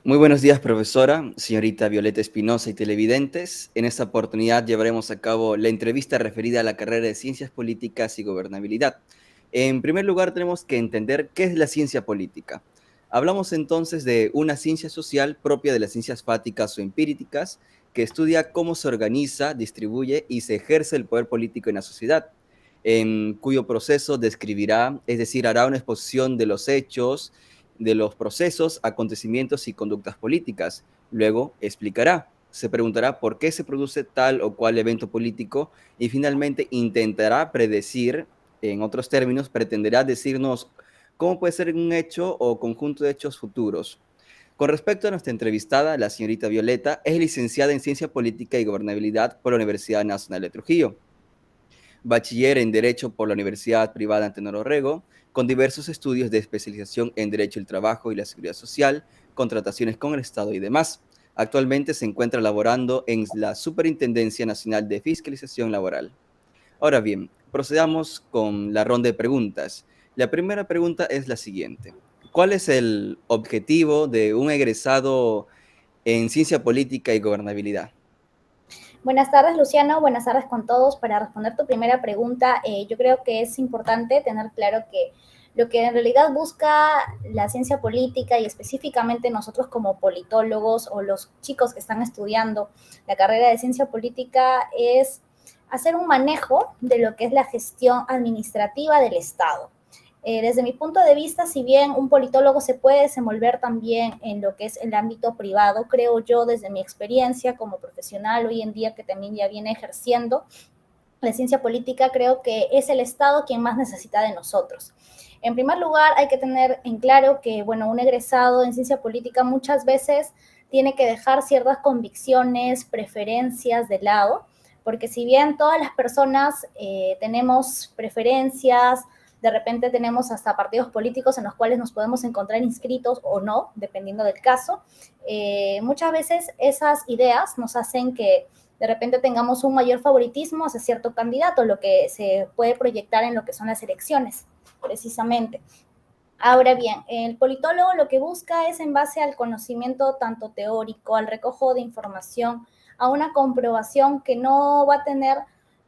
Muy buenos días, profesora, señorita Violeta Espinosa y televidentes. En esta oportunidad llevaremos a cabo la entrevista referida a la carrera de Ciencias Políticas y Gobernabilidad. En primer lugar, tenemos que entender qué es la ciencia política. Hablamos entonces de una ciencia social propia de las ciencias fáticas o empíricas que estudia cómo se organiza, distribuye y se ejerce el poder político en la sociedad, en cuyo proceso describirá, es decir, hará una exposición de los hechos, de los procesos, acontecimientos y conductas políticas. Luego explicará, se preguntará por qué se produce tal o cual evento político y finalmente intentará predecir, en otros términos, pretenderá decirnos cómo puede ser un hecho o conjunto de hechos futuros. Con respecto a nuestra entrevistada, la señorita Violeta es licenciada en Ciencia Política y Gobernabilidad por la Universidad Nacional de Trujillo, bachiller en Derecho por la Universidad Privada Antenor Orrego, con diversos estudios de especialización en Derecho del Trabajo y la Seguridad Social, contrataciones con el Estado y demás. Actualmente se encuentra laborando en la Superintendencia Nacional de Fiscalización Laboral. Ahora bien, procedamos con la ronda de preguntas. La primera pregunta es la siguiente. ¿Cuál es el objetivo de un egresado en Ciencia Política y Gobernabilidad? Buenas tardes, Luciano. Buenas tardes con todos. Para responder tu primera pregunta, yo creo que es importante tener claro que lo que en realidad busca la ciencia política y específicamente nosotros como politólogos o los chicos que están estudiando la carrera de ciencia política es hacer un manejo de lo que es la gestión administrativa del Estado. Desde mi punto de vista, si bien un politólogo se puede desenvolver también en lo que es el ámbito privado, creo yo desde mi experiencia como profesional hoy en día que también ya viene ejerciendo la ciencia política, creo que es el Estado quien más necesita de nosotros. En primer lugar, hay que tener en claro que, bueno, un egresado en ciencia política muchas veces tiene que dejar ciertas convicciones, preferencias de lado, porque si bien todas las personas tenemos preferencias, de repente tenemos hasta partidos políticos en los cuales nos podemos encontrar inscritos o no, dependiendo del caso. Muchas veces esas ideas nos hacen que de repente tengamos un mayor favoritismo hacia cierto candidato, lo que se puede proyectar en lo que son las elecciones, precisamente. Ahora bien, el politólogo lo que busca es en base al conocimiento tanto teórico, al recojo de información, a una comprobación que no va a tener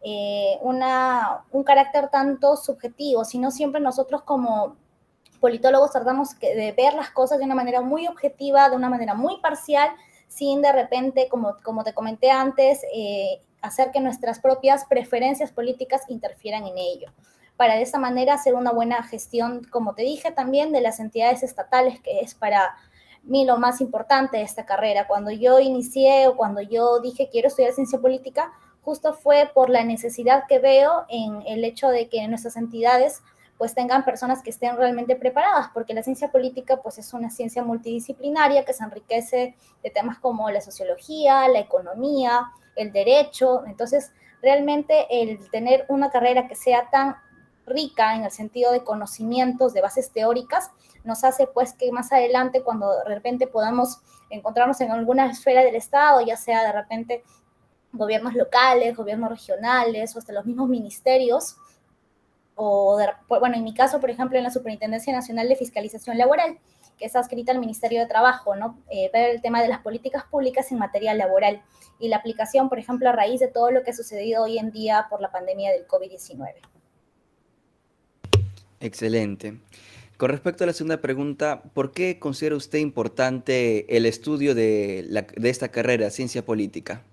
un carácter tanto subjetivo, sino siempre nosotros como politólogos tratamos de ver las cosas de una manera muy objetiva, de una manera muy parcial, sin de repente, como te comenté antes, hacer que nuestras propias preferencias políticas interfieran en ello. Para de esta manera hacer una buena gestión, como te dije, también de las entidades estatales, que es para mí lo más importante de esta carrera. Cuando yo inicié o cuando yo dije quiero estudiar ciencia política, justo fue por la necesidad que veo en el hecho de que nuestras entidades pues tengan personas que estén realmente preparadas, porque la ciencia política pues es una ciencia multidisciplinaria que se enriquece de temas como la sociología, la economía, el derecho. Entonces, realmente el tener una carrera que sea tan rica en el sentido de conocimientos, de bases teóricas, nos hace pues que más adelante cuando de repente podamos encontrarnos en alguna esfera del Estado, ya sea de repente gobiernos locales, gobiernos regionales o hasta los mismos ministerios, bueno, en mi caso, por ejemplo, en la Superintendencia Nacional de Fiscalización Laboral, que está adscrita al Ministerio de Trabajo, ¿no? Ver el tema de las políticas públicas en materia laboral y la aplicación, por ejemplo, a raíz de todo lo que ha sucedido hoy en día por la pandemia del COVID-19. Excelente. Con respecto a la segunda pregunta, ¿por qué considera usted importante el estudio de esta carrera, ciencia política?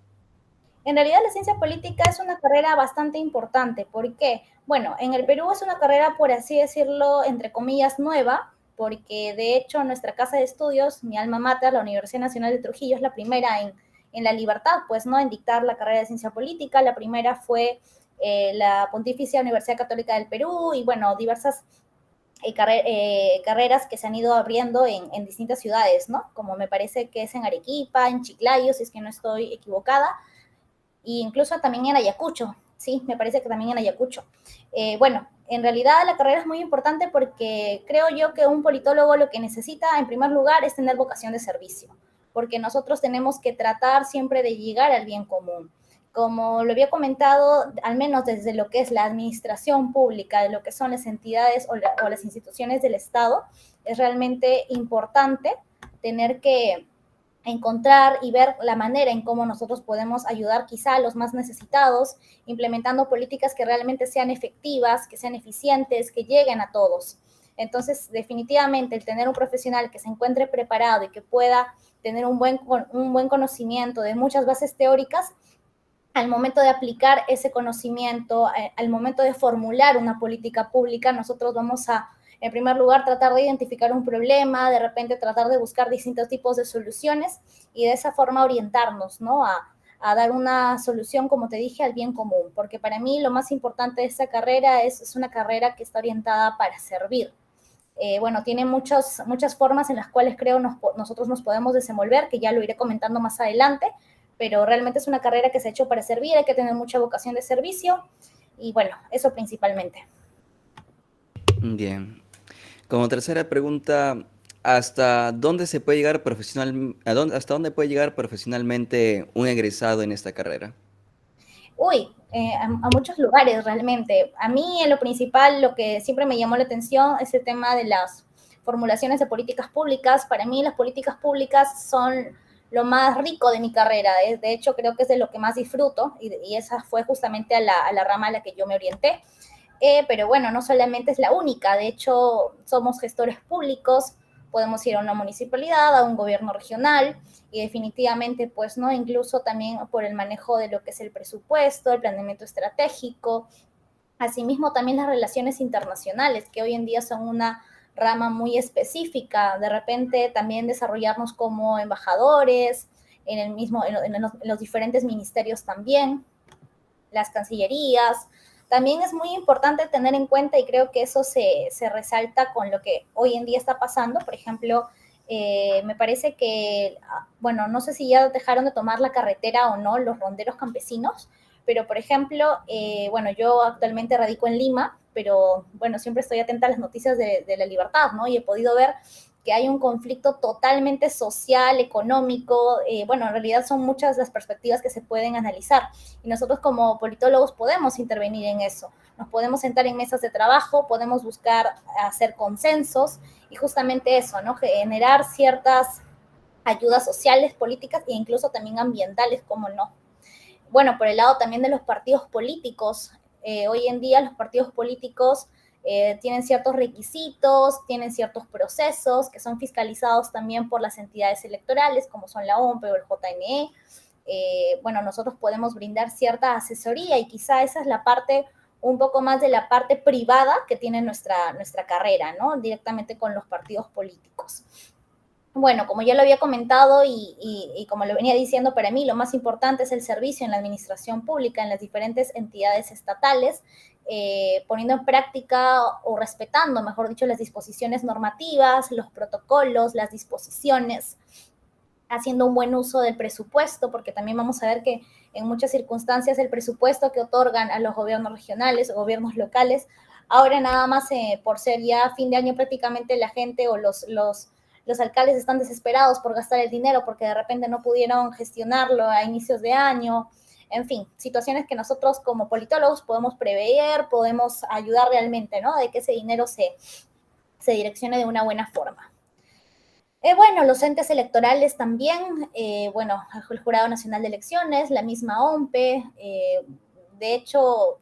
En realidad la ciencia política es una carrera bastante importante. ¿Por qué? Bueno, en el Perú es una carrera, por así decirlo, entre comillas, nueva, porque de hecho nuestra casa de estudios, mi alma mater, la Universidad Nacional de Trujillo, es la primera en la libertad, pues, ¿no? En dictar la carrera de ciencia política. La primera fue la Pontificia Universidad Católica del Perú y, bueno, diversas carreras que se han ido abriendo en distintas ciudades, ¿no? Como me parece que es en Arequipa, en Chiclayo, si es que no estoy equivocada, e incluso también en Ayacucho, sí, me parece que también en Ayacucho. Bueno, en realidad la carrera es muy importante porque creo yo que un politólogo lo que necesita en primer lugar es tener vocación de servicio, porque nosotros tenemos que tratar siempre de llegar al bien común. Como lo había comentado, al menos desde lo que es la administración pública, de lo que son las entidades o las instituciones del Estado, es realmente importante tener que encontrar y ver la manera en cómo nosotros podemos ayudar quizá a los más necesitados, implementando políticas que realmente sean efectivas, que sean eficientes, que lleguen a todos. Entonces, definitivamente, el tener un profesional que se encuentre preparado y que pueda tener un buen conocimiento de muchas bases teóricas, al momento de aplicar ese conocimiento, al momento de formular una política pública, nosotros vamos a, en primer lugar, tratar de identificar un problema, de repente tratar de buscar distintos tipos de soluciones y de esa forma orientarnos, ¿no? A dar una solución, como te dije, al bien común, porque para mí lo más importante de esta carrera es una carrera que está orientada para servir. Bueno, tiene muchas formas en las cuales creo nosotros nos podemos desenvolver, que ya lo iré comentando más adelante, pero realmente es una carrera que se ha hecho para servir, hay que tener mucha vocación de servicio y bueno, eso principalmente. Bien. Como tercera pregunta, ¿hasta dónde se puede llegar hasta dónde puede llegar profesionalmente un egresado en esta carrera? Uy, a muchos lugares realmente. A mí en lo principal, lo que siempre me llamó la atención es el tema de las formulaciones de políticas públicas. Para mí las políticas públicas son lo más rico de mi carrera. De hecho, creo que es de lo que más disfruto y esa fue justamente a la rama a la que yo me orienté. Pero bueno, no solamente es la única, de hecho somos gestores públicos, podemos ir a una municipalidad, a un gobierno regional y definitivamente pues no, incluso también por el manejo de lo que es el presupuesto, el planeamiento estratégico, asimismo también las relaciones internacionales que hoy en día son una rama muy específica, de repente también desarrollarnos como embajadores en el mismo, en los diferentes ministerios también, las cancillerías. También es muy importante tener en cuenta, y creo que eso se resalta con lo que hoy en día está pasando, por ejemplo, me parece que, bueno, no sé si ya dejaron de tomar la carretera o no los ronderos campesinos, pero por ejemplo, bueno, yo actualmente radico en Lima, pero bueno, siempre estoy atenta a las noticias de la libertad, ¿no? Y he podido ver que hay un conflicto totalmente social, económico, bueno, en realidad son muchas las perspectivas que se pueden analizar y nosotros como politólogos podemos intervenir en eso. Nos podemos sentar en mesas de trabajo, podemos buscar hacer consensos y justamente eso, ¿no? Generar ciertas ayudas sociales, políticas e incluso también ambientales, como no. Bueno, por el lado también de los partidos políticos, hoy en día los partidos políticos tienen ciertos requisitos, tienen ciertos procesos que son fiscalizados también por las entidades electorales, como son la OMPE o el JNE. Bueno, nosotros podemos brindar cierta asesoría y quizá esa es la parte un poco más de la parte privada que tiene nuestra carrera, ¿no? Directamente con los partidos políticos. Bueno, como ya lo había comentado y como lo venía diciendo, para mí lo más importante es el servicio en la administración pública, en las diferentes entidades estatales, poniendo en práctica o respetando, mejor dicho, las disposiciones normativas, los protocolos, las disposiciones, haciendo un buen uso del presupuesto, porque también vamos a ver que en muchas circunstancias el presupuesto que otorgan a los gobiernos regionales o gobiernos locales, ahora nada más por ser ya fin de año prácticamente la gente o los alcaldes están desesperados por gastar el dinero porque de repente no pudieron gestionarlo a inicios de año. En fin, situaciones que nosotros como politólogos podemos prever, podemos ayudar realmente, ¿no? De que ese dinero se direccione de una buena forma. Bueno, los entes electorales también, bueno, el Jurado Nacional de Elecciones, la misma OMPE, de hecho,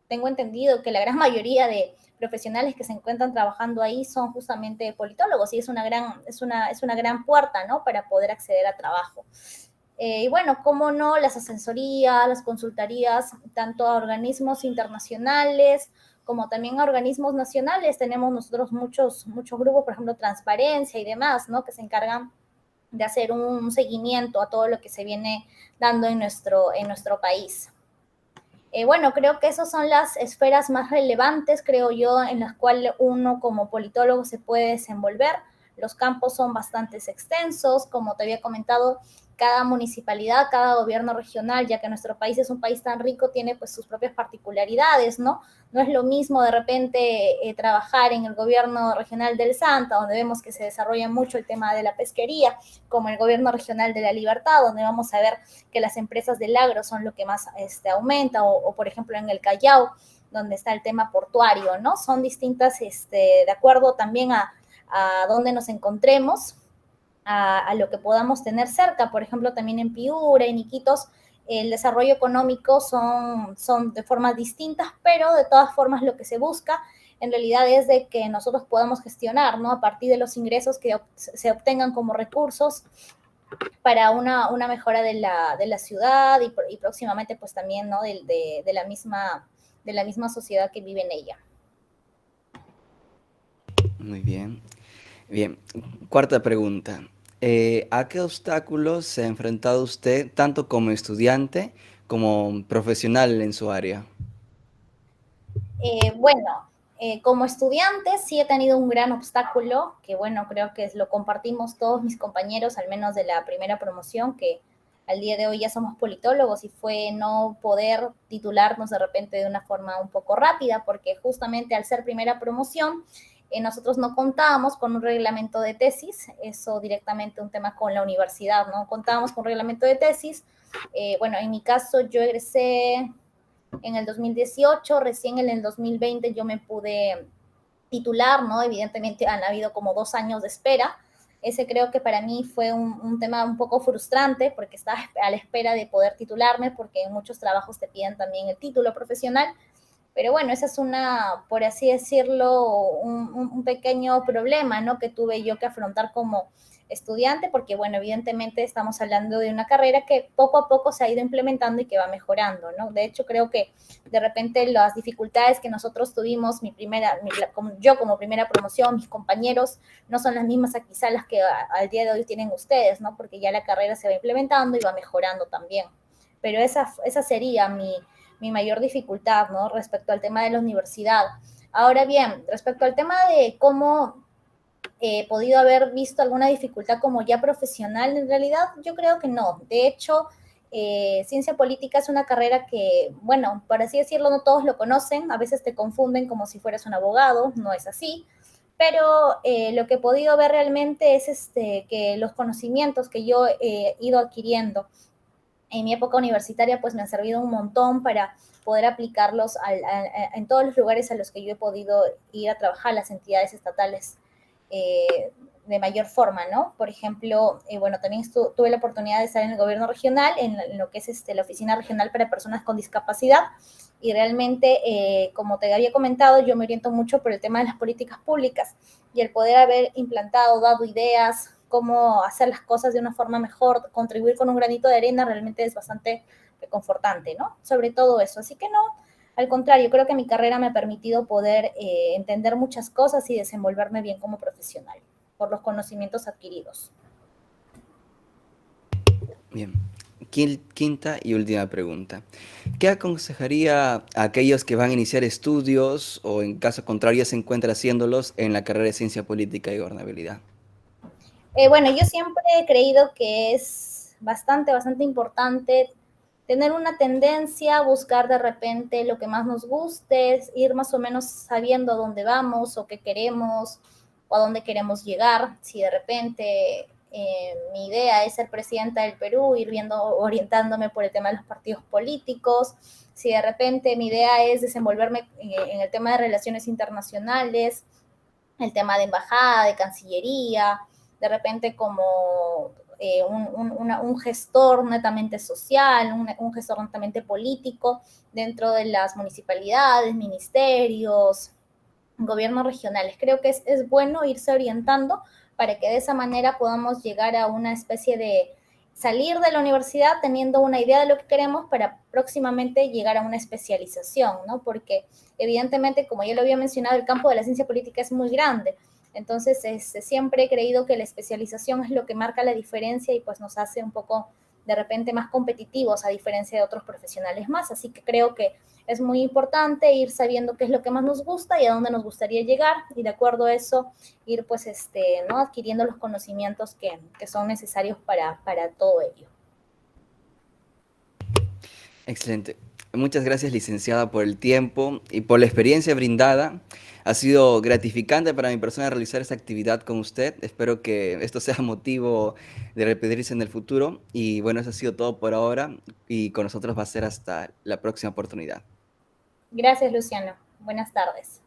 tengo entendido que la gran mayoría de profesionales que se encuentran trabajando ahí son justamente politólogos y es una gran puerta, ¿no? Para poder acceder a trabajo. Y bueno, cómo no, las asesorías, las consultorías, tanto a organismos internacionales como también a organismos nacionales. Tenemos nosotros muchos grupos, por ejemplo, Transparencia y demás, ¿no? Que se encargan de hacer un seguimiento a todo lo que se viene dando en nuestro país. Bueno, creo que esas son las esferas más relevantes, creo yo, en las cuales uno como politólogo se puede desenvolver. Los campos son bastante extensos, como te había comentado, cada municipalidad, cada gobierno regional, ya que nuestro país es un país tan rico, tiene pues sus propias particularidades, ¿no? No es lo mismo de repente trabajar en el gobierno regional del Santa, donde vemos que se desarrolla mucho el tema de la pesquería, como el gobierno regional de la Libertad, donde vamos a ver que las empresas del agro son lo que más aumenta, o por ejemplo en el Callao, donde está el tema portuario, ¿no? Son distintas, de acuerdo también a dónde nos encontremos. a lo que podamos tener cerca. Por ejemplo, también en Piura, en Iquitos, el desarrollo económico son de formas distintas, pero de todas formas lo que se busca en realidad es de que nosotros podamos gestionar, ¿no? A partir de los ingresos que se obtengan como recursos para una mejora de la ciudad y próximamente pues también, ¿no? De la misma sociedad que vive en ella. Muy bien. Bien, cuarta pregunta. ¿A qué obstáculos se ha enfrentado usted tanto como estudiante como profesional en su área? Bueno, como estudiante sí he tenido un gran obstáculo, que bueno, creo que lo compartimos todos mis compañeros, al menos de la primera promoción, que al día de hoy ya somos politólogos, y fue no poder titularnos de repente de una forma un poco rápida, porque justamente al ser primera promoción, nosotros no contábamos con un reglamento de tesis, eso directamente un tema con la universidad, no contábamos con un reglamento de tesis. Bueno, en mi caso yo egresé en el 2018, recién en el 2020 yo me pude titular, ¿no? Evidentemente han habido como 2 años de espera. Ese creo que para mí fue un tema un poco frustrante porque estaba a la espera de poder titularme, porque en muchos trabajos te piden también el título profesional. Pero bueno, esa es una, por así decirlo, un pequeño problema, ¿no? Que tuve yo que afrontar como estudiante, porque bueno, evidentemente estamos hablando de una carrera que poco a poco se ha ido implementando y que va mejorando, ¿no? De hecho, creo que de repente las dificultades que nosotros tuvimos, yo como primera promoción, mis compañeros, no son las mismas quizás las que al día de hoy tienen ustedes, ¿no? Porque ya la carrera se va implementando y va mejorando también. Pero esa sería mi mayor dificultad, ¿no? Respecto al tema de la universidad. Ahora bien, respecto al tema de cómo he podido haber visto alguna dificultad como ya profesional, en realidad yo creo que no. De hecho, ciencia política es una carrera que, bueno, por así decirlo, no todos lo conocen, a veces te confunden como si fueras un abogado, no es así, pero lo que he podido ver realmente es que los conocimientos que yo he ido adquiriendo en mi época universitaria pues me han servido un montón para poder aplicarlos en todos los lugares a los que yo he podido ir a trabajar, las entidades estatales de mayor forma, ¿no? Por ejemplo, bueno, también tuve la oportunidad de estar en el gobierno regional, en lo que es la Oficina Regional para Personas con Discapacidad, y realmente, como te había comentado, yo me oriento mucho por el tema de las políticas públicas, y el poder haber implantado, dado ideas, cómo hacer las cosas de una forma mejor, contribuir con un granito de arena, realmente es bastante confortante, ¿no? Sobre todo eso. Así que no, al contrario, creo que mi carrera me ha permitido poder entender muchas cosas y desenvolverme bien como profesional por los conocimientos adquiridos. Bien. Quinta y última pregunta. ¿Qué aconsejaría a aquellos que van a iniciar estudios o en caso contrario se encuentra haciéndolos en la carrera de Ciencia Política y Gobernabilidad? Bueno, yo siempre he creído que es bastante importante tener una tendencia, buscar de repente lo que más nos guste, ir más o menos sabiendo a dónde vamos o qué queremos o a dónde queremos llegar. Si de repente mi idea es ser presidenta del Perú, ir viendo, orientándome por el tema de los partidos políticos. Si de repente mi idea es desenvolverme en el tema de relaciones internacionales, el tema de embajada, de cancillería, de repente como un gestor netamente social, un gestor netamente político dentro de las municipalidades, ministerios, gobiernos regionales. Creo que es bueno irse orientando para que de esa manera podamos llegar a una especie de salir de la universidad teniendo una idea de lo que queremos para próximamente llegar a una especialización, ¿no? Porque evidentemente, como ya lo había mencionado, el campo de la ciencia política es muy grande. Entonces, siempre he creído que la especialización es lo que marca la diferencia y pues nos hace un poco de repente más competitivos a diferencia de otros profesionales más. Así que creo que es muy importante ir sabiendo qué es lo que más nos gusta y a dónde nos gustaría llegar, y de acuerdo a eso ir pues ¿no? adquiriendo los conocimientos que son necesarios para todo ello. Excelente. Muchas gracias, licenciada, por el tiempo y por la experiencia brindada. Ha sido gratificante para mi persona realizar esta actividad con usted. Espero que esto sea motivo de repetirse en el futuro. Y bueno, eso ha sido todo por ahora y con nosotros va a ser hasta la próxima oportunidad. Gracias, Luciano. Buenas tardes.